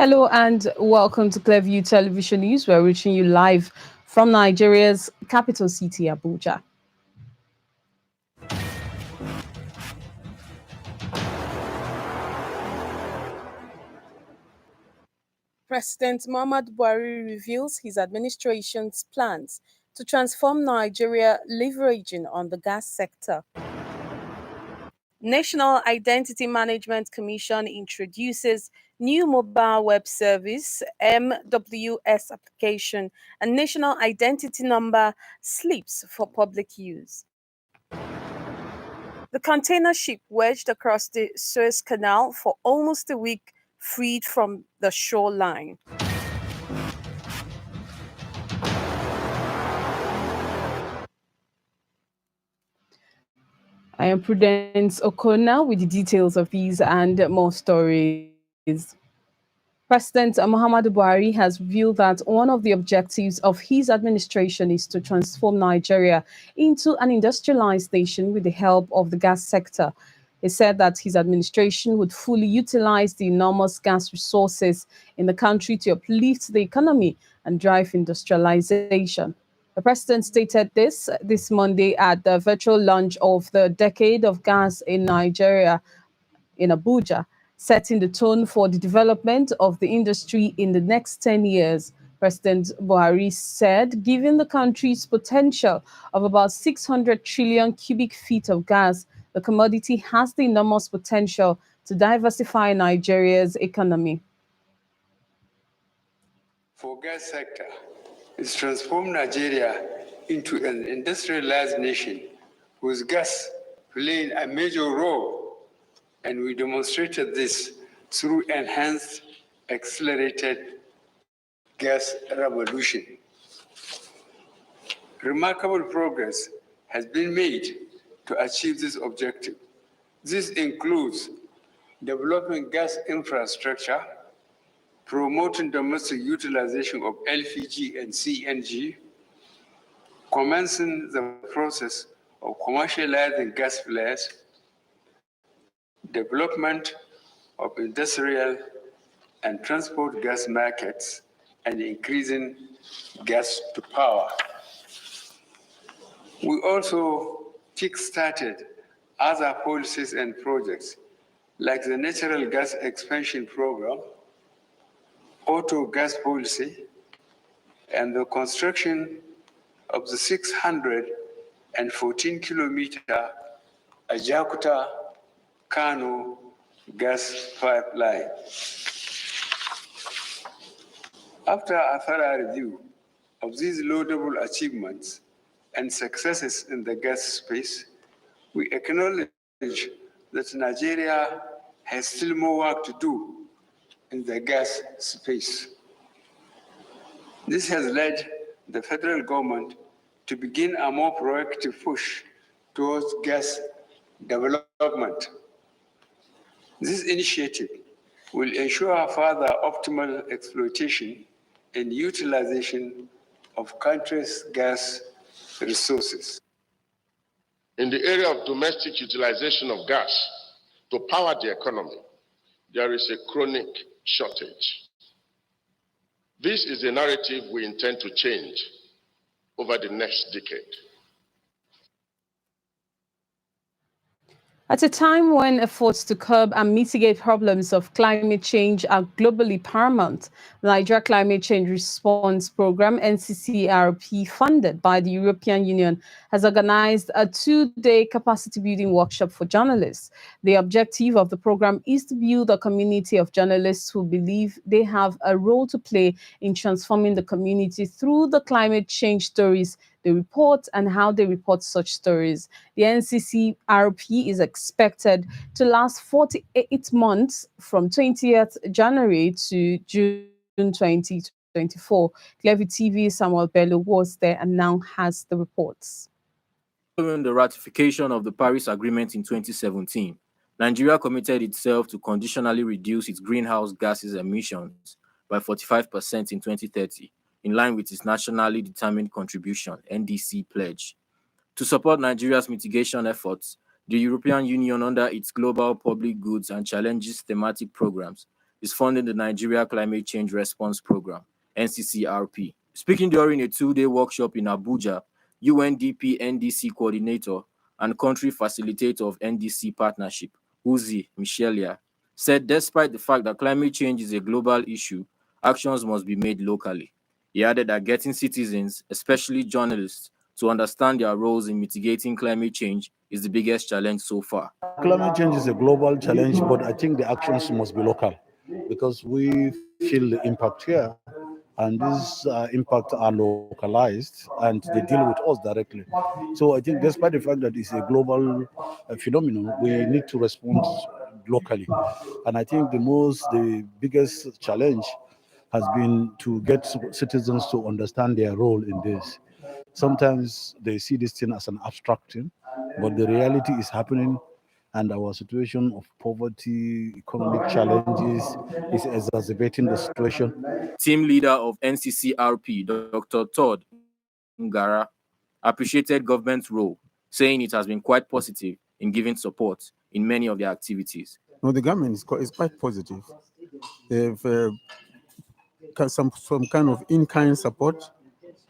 Hello and welcome to Clearview Television News. We're reaching you live from Nigeria's capital city, Abuja. President Muhammad Buhari reveals his administration's plans to transform Nigeria, leveraging on the gas sector. National Identity Management Commission introduces new mobile web service, MWS application, and national identity number slips for public use. The container ship wedged across the Suez Canal for almost a week, freed from the shoreline. I am Prudence Okona with the details of these and more stories. President Muhammadu Buhari has revealed that one of the objectives of his administration is to transform Nigeria into an industrialized nation with the help of the gas sector. He said that his administration would fully utilize the enormous gas resources in the country to uplift the economy and drive industrialization. The president stated this Monday at the virtual launch of the Decade of Gas in Nigeria in Abuja, setting the tone for the development of the industry in the next 10 years. President Buhari said, given the country's potential of about 600 trillion cubic feet of gas, the commodity has the enormous potential to diversify Nigeria's economy. For gas sector, it's transformed Nigeria into an industrialized nation with gas playing a major role, and we demonstrated this through enhanced, accelerated gas revolution. Remarkable progress has been made to achieve this objective. This includes developing gas infrastructure, promoting domestic utilization of LPG and CNG, commencing the process of commercializing gas flares, development of industrial and transport gas markets, and increasing gas to power. We also kick-started other policies and projects like the Natural Gas Expansion Program, Auto Gas Policy, and the construction of the 614-kilometer Ajakuta-Kano gas pipeline. After a thorough review of these laudable achievements and successes in the gas space, we acknowledge that Nigeria has still more work to do in the gas space. This has led the federal government to begin a more proactive push towards gas development. This initiative will ensure further optimal exploitation and utilization of country's gas resources. In the area of domestic utilization of gas to power the economy, there is a chronic shortage. This is a narrative we intend to change over the next decade. At a time when efforts to curb and mitigate problems of climate change are globally paramount, the Nigeria Climate Change Response Program, NCCRP, funded by the European Union, has organized a two-day capacity-building workshop for journalists. The objective of the program is to build a community of journalists who believe they have a role to play in transforming the community through the climate change stories they report and how they report such stories. The NCCRP is expected to last 48 months from 20th January to June 2024. Clearview-Tv Samuel Bello was there and now has the reports. Following the ratification of the Paris Agreement in 2017, Nigeria committed itself to conditionally reduce its greenhouse gases emissions by 45% in 2030. In line with its nationally determined contribution, NDC pledge. To support Nigeria's mitigation efforts, the European Union, under its Global Public Goods and Challenges thematic programs, is funding the Nigeria Climate Change Response Program, NCCRP. Speaking during a two-day workshop in Abuja, UNDP NDC coordinator and country facilitator of NDC partnership, Uzi Michelia, said despite the fact that climate change is a global issue, actions must be made locally. He added that getting citizens, especially journalists, to understand their roles in mitigating climate change is the biggest challenge so far. Climate change is a global challenge, but I think the actions must be local because we feel the impact here, and these impacts are localized and they deal with us directly. So I think, despite the fact that it's a global phenomenon, we need to respond locally. And I think the biggest challenge has been to get citizens to understand their role in this. Sometimes they see this thing as an abstract thing, but the reality is happening, and our situation of poverty, economic challenges is exacerbating the situation. Team leader of NCCRP, Dr. Todd Ngara, appreciated government's role, saying it has been quite positive in giving support in many of their activities. No, the government is quite positive. They've some kind of in-kind support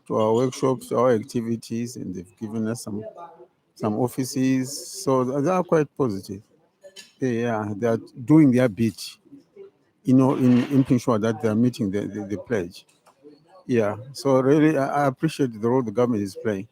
to our workshops, to our activities, and they've given us some offices. So they are quite positive. They are doing their bit, in making sure that they are meeting the pledge. Yeah, so really, I appreciate the role the government is playing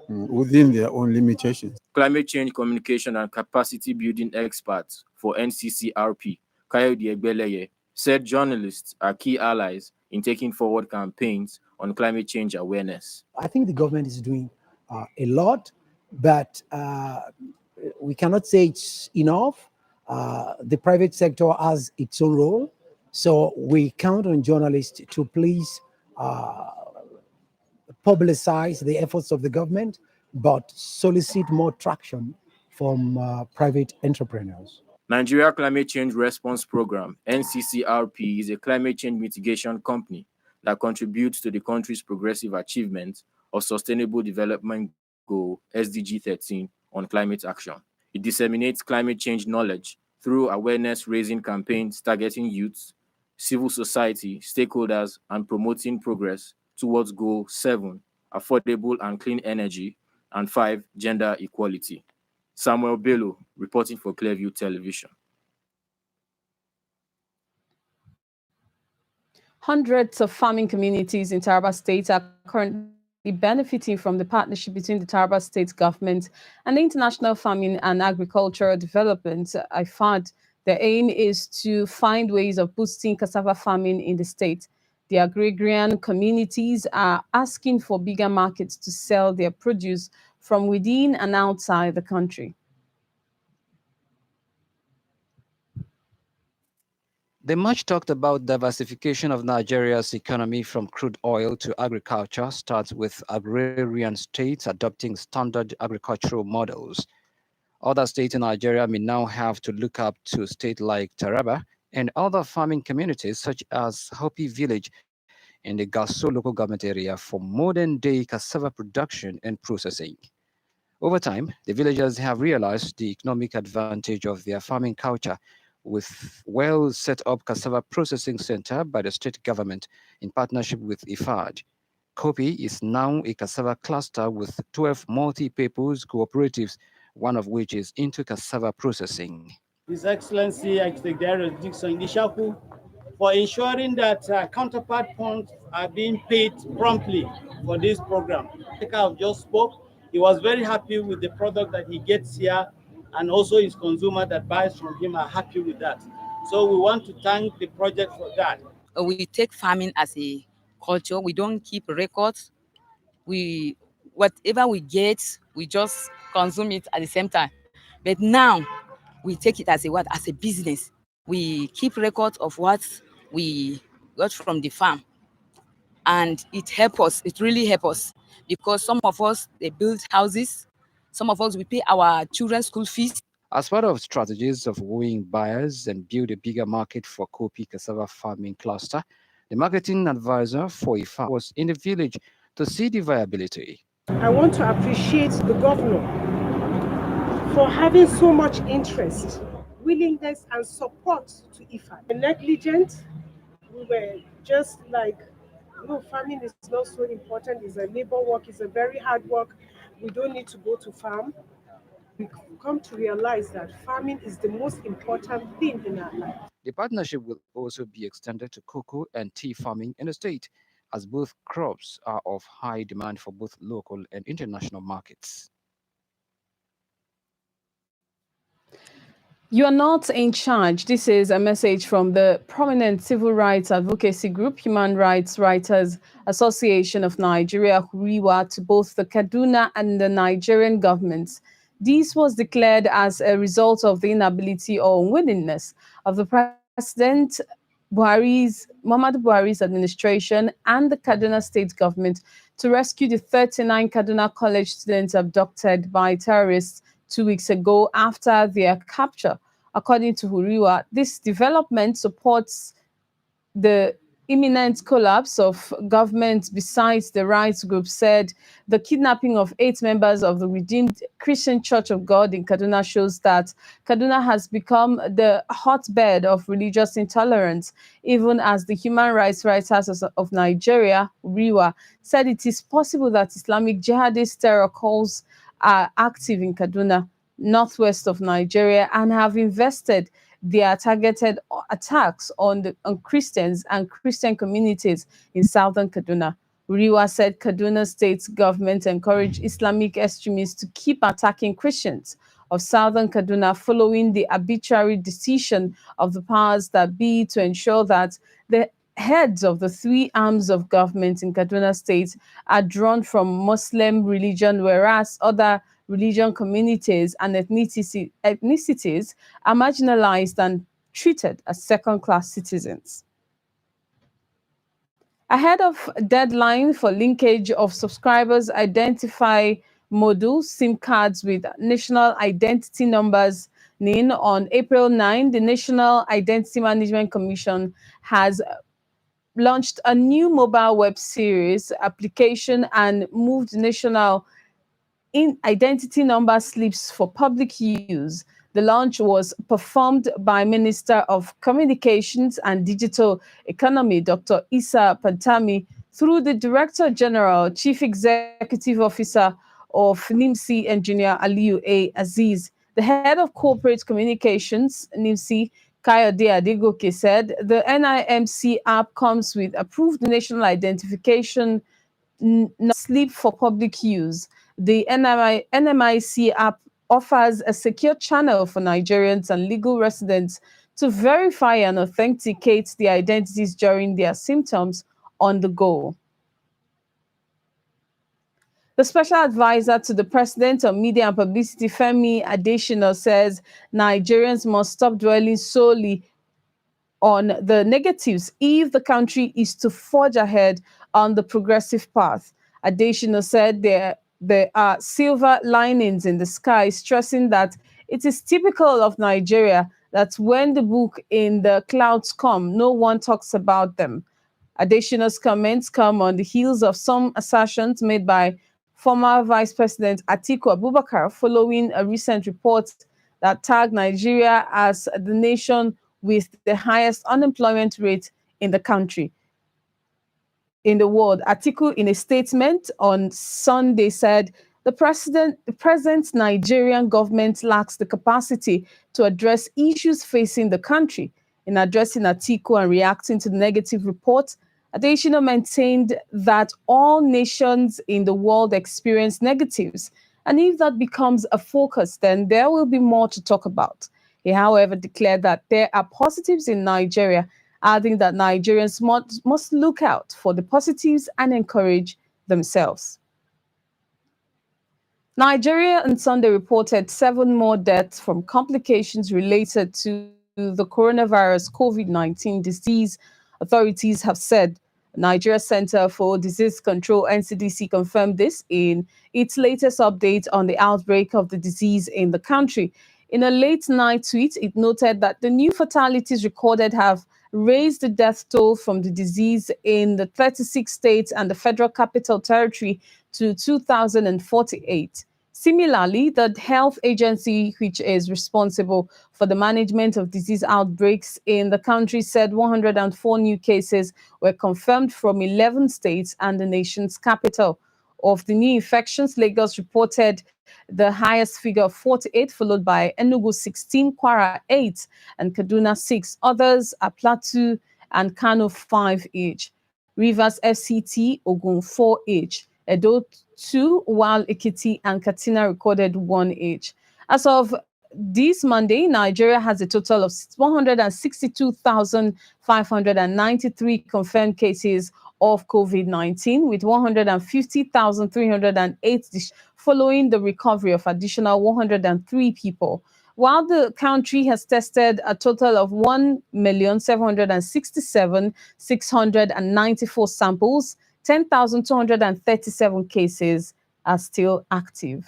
within their own limitations. Climate change communication and capacity building expert for NCCRP, Kayode Egbeleye, said journalists are key allies in taking forward campaigns on climate change awareness. I think the government is doing a lot, but we cannot say it's enough. The private sector has its own role, so we count on journalists to please publicize the efforts of the government, but solicit more traction from private entrepreneurs. Nigeria Climate Change Response Program, NCCRP, is a climate change mitigation company that contributes to the country's progressive achievement of Sustainable Development Goal SDG 13 on climate action. It disseminates climate change knowledge through awareness-raising campaigns targeting youths, civil society, stakeholders, and promoting progress towards Goal 7, affordable and clean energy, and 5, gender equality. Samuel Bello, reporting for Clearview Television. Hundreds of farming communities in Taraba State are currently benefiting from the partnership between the Taraba State government and the International Farming and Agricultural Development, IFAD. The aim is to find ways of boosting cassava farming in the state. The agrarian communities are asking for bigger markets to sell their produce from within and outside the country. The much talked about diversification of Nigeria's economy from crude oil to agriculture starts with agrarian states adopting standard agricultural models. Other states in Nigeria may now have to look up to states like Taraba and other farming communities such as Hopi Village in the Gasso local government area for modern-day cassava production and processing. Over time, the villagers have realized the economic advantage of their farming culture with well-set-up cassava processing center by the state government in partnership with IFAD. Kopi is now a cassava cluster with 12 multi-purpose cooperatives, one of which is into cassava processing. His Excellency Architect Darius Dixon Ishaku for ensuring that counterpart funds are being paid promptly for this program. Like I've just spoke, he was very happy with the product that he gets here, and also his consumer that buys from him are happy with that. So we want to thank the project for that. We take farming as a culture. We don't keep records. Whatever we get, we just consume it at the same time. But now we take it as a business. We keep records of what we got from the farm, and it helps us. It really helps us because some of us they build houses, some of us we pay our children's school fees. As part of strategies of wooing buyers and build a bigger market for Kopi cassava farming cluster, the marketing advisor for IFA was in the village to see the viability. I want to appreciate the governor for having so much interest willingness and support to IFA. Negligent, we were just like, no, farming is not so important. It's a labor work. It's a very hard work. We don't need to go to farm. We come to realize that farming is the most important thing in our life. The partnership will also be extended to cocoa and tea farming in the state, as both crops are of high demand for both local and international markets. You are not in charge. This is a message from the prominent civil rights advocacy group, Human Rights Writers Association of Nigeria, HURIWA, to both the Kaduna and the Nigerian governments. This was declared as a result of the inability or unwillingness of the President Muhammadu Buhari's administration and the Kaduna state government to rescue the 39 Kaduna college students abducted by terrorists 2 weeks ago after their capture. According to Huriwa, this development supports the imminent collapse of government. Besides, the rights group said the kidnapping of 8 members of the Redeemed Christian Church of God in Kaduna shows that Kaduna has become the hotbed of religious intolerance, even as the Human Rights Writers of Nigeria, RIWA, said it is possible that Islamic jihadist terror calls are active in Kaduna, northwest of Nigeria, and have invested their targeted attacks on Christians and Christian communities in southern Kaduna. Riwa said Kaduna State government encouraged Islamic extremists to keep attacking Christians of southern Kaduna following the arbitrary decision of the powers that be to ensure that the heads of the 3 arms of government in Kaduna State are drawn from Muslim religion, whereas other religion communities and ethnicities are marginalized and treated as second-class citizens. Ahead of deadline for linkage of subscribers identify module SIM cards with national identity numbers NIN on April 9, the National Identity Management Commission has launched a new mobile web series application and moved national identity number slips for public use. The launch was performed by Minister of Communications and Digital Economy, Dr. Issa Pantami, through the Director General, Chief Executive Officer of NIMC, Engineer Aliyu A. Aziz. The head of corporate communications, NIMC, Kayode Adegoke, said the NIMC app comes with approved national identification slip for public use. The NMIC app offers a secure channel for Nigerians and legal residents to verify and authenticate their identities during their symptoms on the go. The special advisor to the president on media and publicity, Femi Adesina, says Nigerians must stop dwelling solely on the negatives if the country is to forge ahead on the progressive path. Adesina said there are silver linings in the sky, stressing that it is typical of Nigeria that when the book in the clouds come, no one talks about them. Adesina's comments come on the heels of some assertions made by former Vice President Atiku Abubakar following a recent report that tagged Nigeria as the nation with the highest unemployment rate in the country. In the world, Atiku, in a statement on Sunday, said the present Nigerian government lacks the capacity to address issues facing the country. In addressing Atiku and reacting to the negative report, Adesina maintained that all nations in the world experience negatives, and if that becomes a focus, then there will be more to talk about. He, however, declared that there are positives in Nigeria, adding that Nigerians must look out for the positives and encourage themselves. Nigeria on Sunday reported 7 more deaths from complications related to the coronavirus COVID-19 disease. Authorities have said Nigeria Center for Disease Control, NCDC, confirmed this in its latest update on the outbreak of the disease in the country. In a late-night tweet, it noted that the new fatalities recorded have raised the death toll from the disease in the 36 states and the Federal Capital Territory to 2,048. Similarly, the health agency, which is responsible for the management of disease outbreaks in the country, said 104 new cases were confirmed from 11 states and the nation's capital. Of the new infections, Lagos reported the highest figure of 48, followed by Enugu 16, Kwara 8, and Kaduna 6. Others are Plateau and Kano 5 each. Rivers FCT, Ogun 4 each. Edo 2, while Ekiti and Katsina recorded 1 each. As of this Monday, Nigeria has a total of 162,593 confirmed cases of COVID-19, with 150,308 following the recovery of additional 103 people. While the country has tested a total of 1,767,694 samples, 10,237 cases are still active.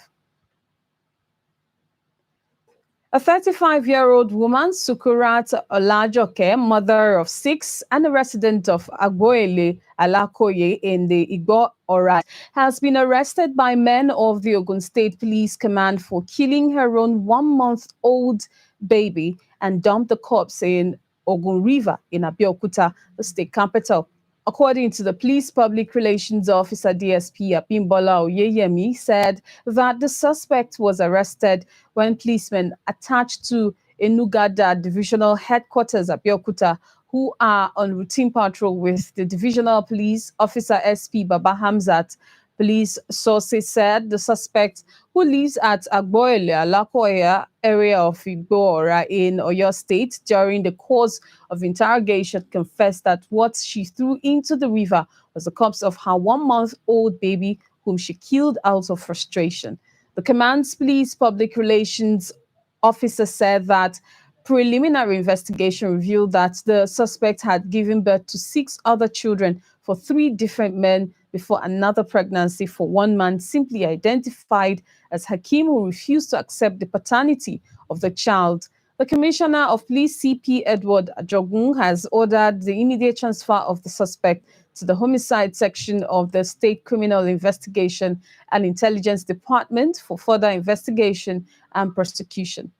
A 35-year-old woman, Sukurat Olajoke, mother of 6 and a resident of Agboele, Alakoye in the Igbo Ora, has been arrested by men of the Ogun State Police Command for killing her own 1-month-old baby and dumped the corpse in Ogun River in Abeokuta, the state capital. According to the police public relations officer DSP Abimbola Oyeyemi, said that the suspect was arrested when policemen attached to Enugada Divisional Headquarters Abeokuta, who are on routine patrol with the divisional police officer SP Baba Hamzat. Police sources said the suspect, who lives at Agboele Alakoya area of Igbora in Oyo State, during the course of interrogation, confessed that what she threw into the river was the corpse of her 1-month-old baby, whom she killed out of frustration. The command's police public relations officer said that preliminary investigation revealed that the suspect had given birth to 6 other children for 3 different men before another pregnancy for one man, simply identified as Hakim, who refused to accept the paternity of the child. The Commissioner of Police, CP Edward Ajogun, has ordered the immediate transfer of the suspect to the Homicide Section of the State Criminal Investigation and Intelligence Department for further investigation and prosecution.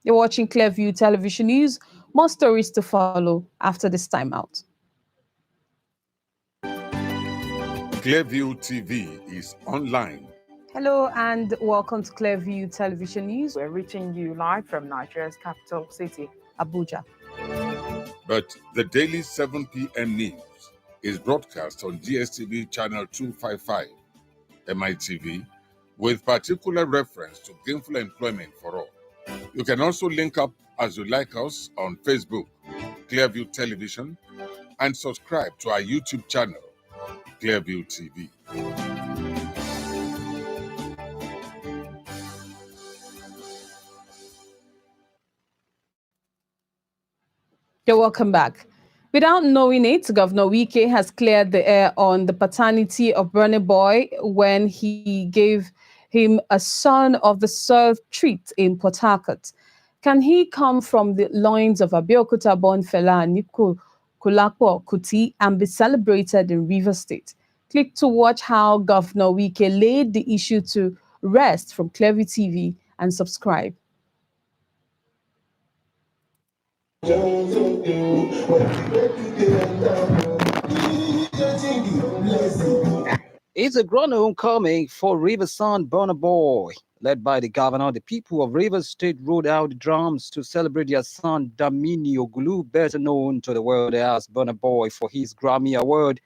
You're watching Clearview Television News. More stories to follow after this timeout. Clearview-Tv is online. Hello and welcome to Clearview Television News. We're reaching you live from Nigeria's capital city, Abuja. But the daily 7 p.m. news is broadcast on DSTV channel 255, MITV, with particular reference to gainful employment for all. You can also link up as you like us on Facebook, Clearview Television, and subscribe to our YouTube channel, Clearview TV. You're welcome back. Without knowing it, Governor Wike has cleared the air on the paternity of Burna Boy when he gave him a son of the soil treat in Port Harcourt. Can he come from the loins of Abeokuta-born Fela Anikulapo Kuti and be celebrated in Rivers State? Click to watch how Governor Wike laid the issue to rest from Clearview-Tv and subscribe. It's a grand homecoming for Rivers son Burna Boy. Led by the governor, the people of Rivers State rolled out the drums to celebrate their son Damini Ogulu, better known to the world as Burna Boy, for his Grammy Award.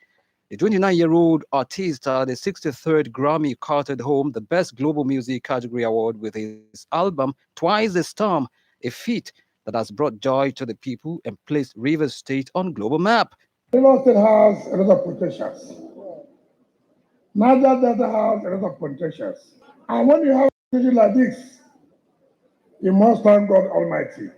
The 29-year-old artist at the 63rd Grammy carted home the Best Global Music category award with his album Twice the Storm, a feat that has brought joy to the people and placed Rivers State on global map. Rivers State has a lot of potentials. Niger Delta has a lot of potentials. And when you have a situation like this, you must thank God Almighty.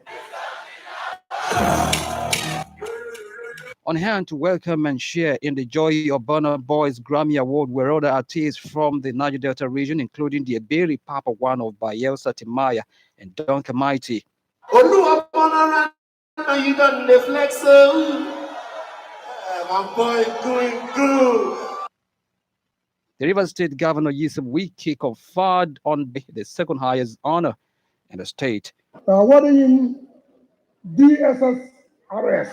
On hand to welcome and share in the joy of Burna Boy's Grammy Award were other artists from the Niger Delta region, including the Eberi Papa One of Bayelsa Timaya and Duncan Mighty. You done the flex, my boy doing good. The Rivers State Governor Yusuf Wiki conferred on the second highest honor in the state. Awarding DSSRS,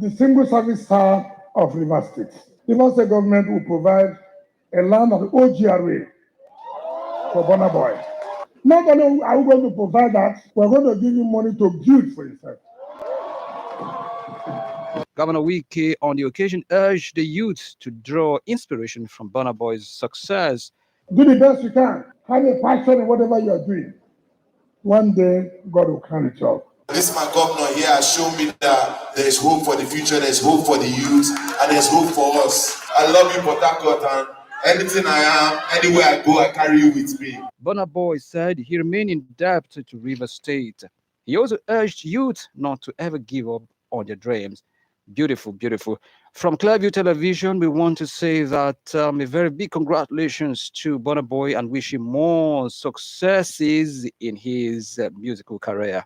the Single Service Star of Rivers State. Rivers State government will provide a land of OGRA for Burna Boy. Not only are we going to provide that, we're going to give him money to build for himself. Governor Wike on the occasion urged the youth to draw inspiration from Burna Boy's success. Do the best you can. Have a passion in whatever you are doing. One day, God will crown it up. This my governor here has shown me that there is hope for the future, there's hope for the youth, and there's hope for us. I love you, Port Harcourt, and anything I am, anywhere I go, I carry you with me. Burna Boy said he remained in debt to Rivers State. He also urged youth not to ever give up on their dreams. Beautiful, beautiful. From Clearview Television, we want to say that a very big congratulations to Burna Boy and wish him more successes in his musical career.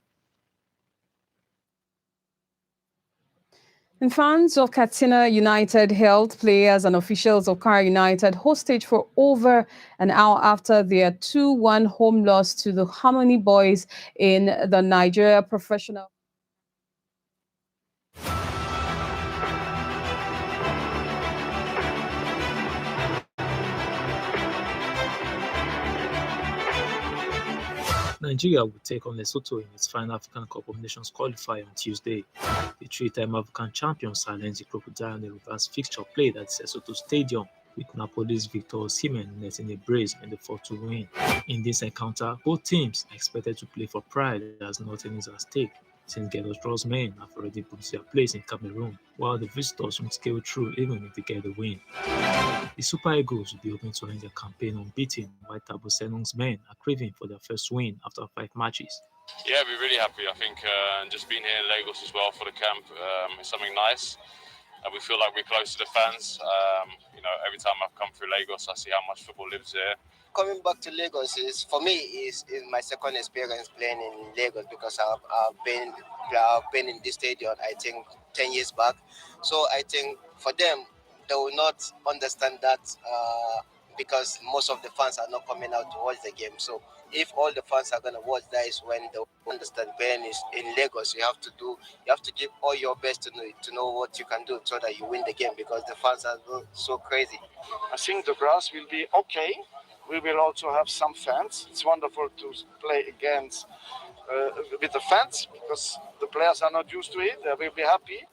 And fans of Katsina United held players and officials of Kwara United hostage for over an hour after their 2-1 home loss to the Harmony Boys in the Nigeria Professional. Nigeria will take on Lesotho in its final African Cup of Nations qualifier on Tuesday. The three-time African champions challenged the Crocodile in the reverse fixture played at Lesotho Stadium, with Napoli's Victor Osimhen netting a brace in the 4-2 win. In this encounter, both teams are expected to play for pride as nothing is at stake, since Ghetto's men have already booked their place in Cameroon, while the visitors won't scale through even if they get the win. The Super Eagles will be hoping to end their campaign unbeaten, while Tabo Senong's men are craving for their first win after 5 matches. Yeah, we're really happy. I think just being here in Lagos as well for the camp is something nice. We feel like we're close to the fans. Every time I've come through Lagos, I see how much football lives here. Coming back to Lagos for me is my second experience playing in Lagos, because I've been in this stadium I think 10 years back. So I think for them, they will not understand that because most of the fans are not coming out to watch the game. So if all the fans are going to watch, that is when they will understand. When is in Lagos, you have to give all your best to know what you can do so that you win the game, because the fans are so crazy. I think the grass will be okay. We will also have some fans. It's wonderful to play against with the fans, because the players are not used to it. They will be happy.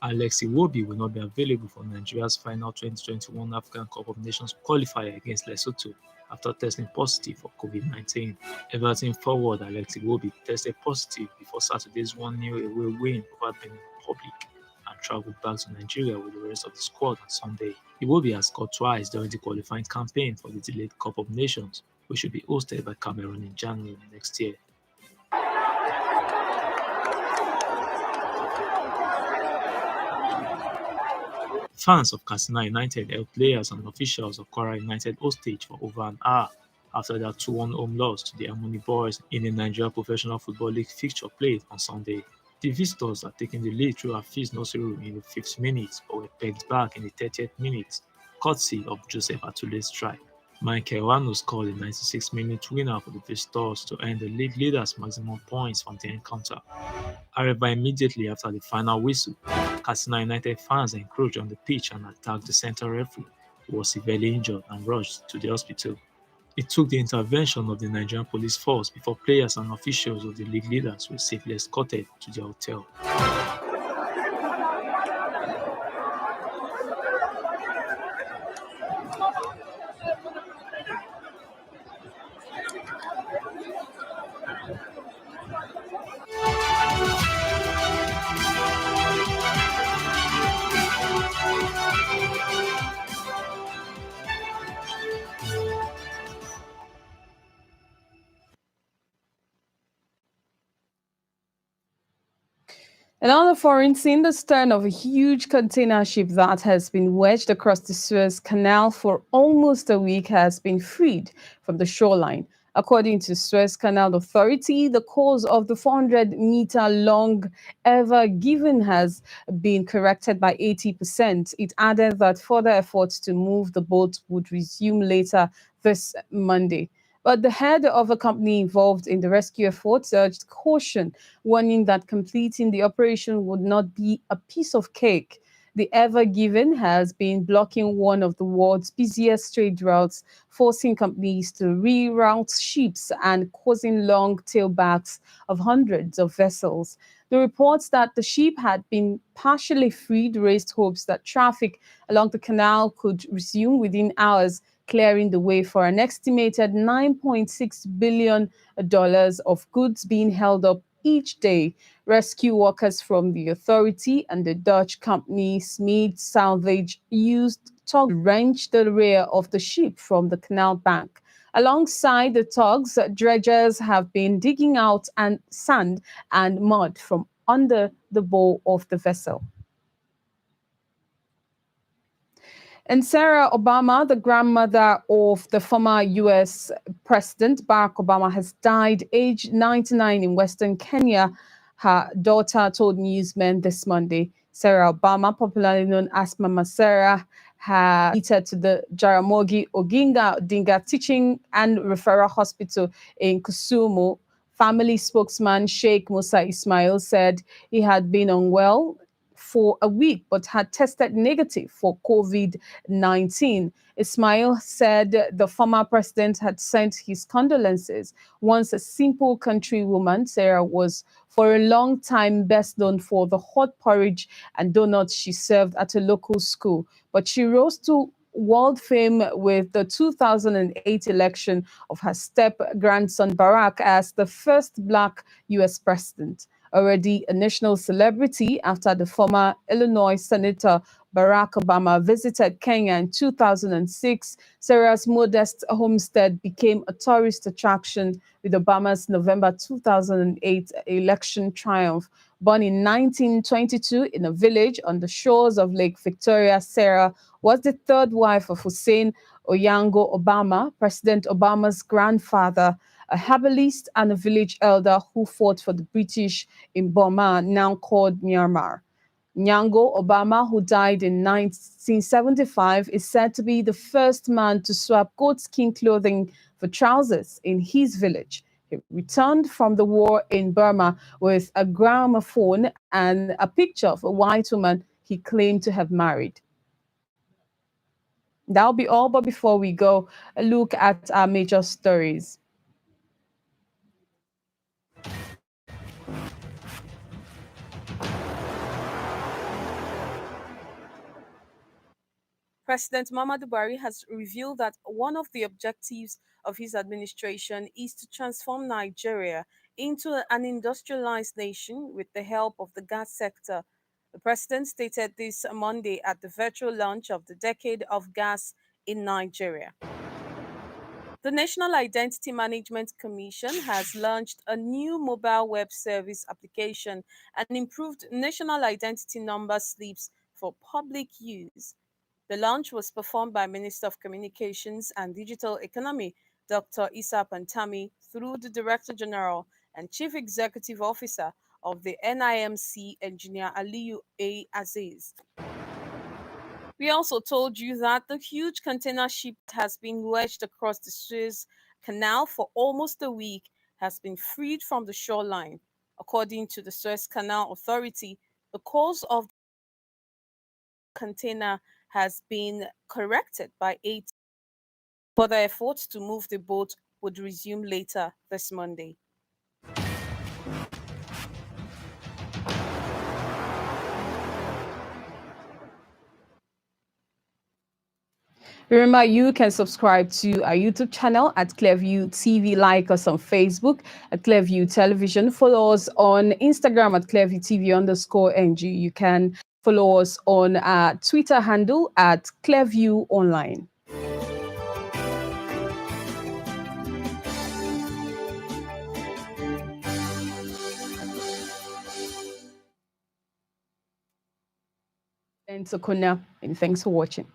Alex Iwobi will not be available for Nigeria's final 2021 African Cup of Nations qualifier against Lesotho after testing positive for COVID-19. Everton forward Alex Iwobi tested positive before Saturday's 1-0 away win over Benin Republic and travelled back to Nigeria with the rest of the squad on Sunday. Iwobi has scored twice during the qualifying campaign for the delayed Cup of Nations, which will be hosted by Cameroon in January next year. Fans of Katsina United held players and officials of Kwara United hostage for over an hour after their 2-1 home loss to the Harmony Boys in the Nigeria Professional Football League fixture played on Sunday. The visitors are taking the lead through Hafiz Nasiru in the 5th minute, but were pegged back in the 30th minute, courtesy of Joseph Atule's strike. Michael Wano scored the 96th-minute winner for the visitors to earn the league leaders' maximum points from the encounter. However, immediately after the final whistle, Katsina United fans encroached on the pitch and attacked the centre referee, who was severely injured and rushed to the hospital. It took the intervention of the Nigerian police force before players and officials of the league leaders were safely escorted to their hotel. Another foreign scene, the stern of a huge container ship that has been wedged across the Suez Canal for almost a week has been freed from the shoreline According to Suez Canal Authority, the cause of the 400-meter-long Ever Given has been corrected by 80%. It added that further efforts to move the boat would resume later this Monday. But the head of a company involved in the rescue efforts urged caution, warning that completing the operation would not be a piece of cake. The Ever Given has been blocking one of the world's busiest trade routes, forcing companies to reroute ships and causing long tailbacks of hundreds of vessels. The reports that the ship had been partially freed raised hopes that traffic along the canal could resume within hours, clearing the way for an estimated $9.6 billion of goods being held up each day. Rescue workers from the authority and the Dutch company Smith Salvage used tugs to wrench the rear of the ship from the canal bank. Alongside the tugs, dredgers have been digging out sand and mud from under the bow of the vessel. And Sarah Obama, the grandmother of the former U.S. President Barack Obama, has died aged 99 in Western Kenya. Her daughter told newsmen this Monday. Sarah Obama, popularly known as Mama Sarah, had admitted to the Jaramogi Oginga Odinga Teaching and Referral Hospital in Kisumu. Family spokesman Sheikh Musa Ismail said he had been unwell for a week but had tested negative for COVID-19. Ismail said the former president had sent his condolences. Once a simple countrywoman, Sarah was for a long time best known for the hot porridge and donuts she served at a local school, but she rose to world fame with the 2008 election of her step-grandson Barack as the first Black U.S. president. Already a national celebrity after the former Illinois Senator Barack Obama visited Kenya in 2006, Sarah's modest homestead became a tourist attraction with Obama's November 2008 election triumph. Born in 1922 in a village on the shores of Lake Victoria, Sarah was the third wife of Hussein Oyango Obama, President Obama's grandfather, a herbalist and a village elder who fought for the British in Burma, now called Myanmar. Nyango Obama, who died in 1975, is said to be the first man to swap goatskin clothing for trousers in his village. He returned from the war in Burma with a gramophone and a picture of a white woman he claimed to have married. That'll be all, but before we go, a look at our major stories. President Muhammadu Buhari has revealed that one of the objectives of his administration is to transform Nigeria into an industrialized nation with the help of the gas sector. The president stated this Monday at the virtual launch of the Decade of Gas in Nigeria. The National Identity Management Commission has launched a new mobile web service application and improved national identity number slips for public use. The launch was performed by Minister of Communications and Digital Economy, Dr. Issa Pantami, through the Director General and Chief Executive Officer of the NIMC, Engineer Aliyu A. Aziz. We also told you that the huge container ship that has been wedged across the Suez Canal for almost a week has been freed from the shoreline. According to the Suez Canal Authority, the cause of the container has been corrected by 8. Further efforts to move the boat would resume later this Monday. Remember, you can subscribe to our YouTube channel at Clearview-Tv, like us on Facebook at Clearview Television, follow us on Instagram at Clearview-TV_NG. You can follow us on our Twitter handle at Clearview Online. And Sokona, and thanks for watching.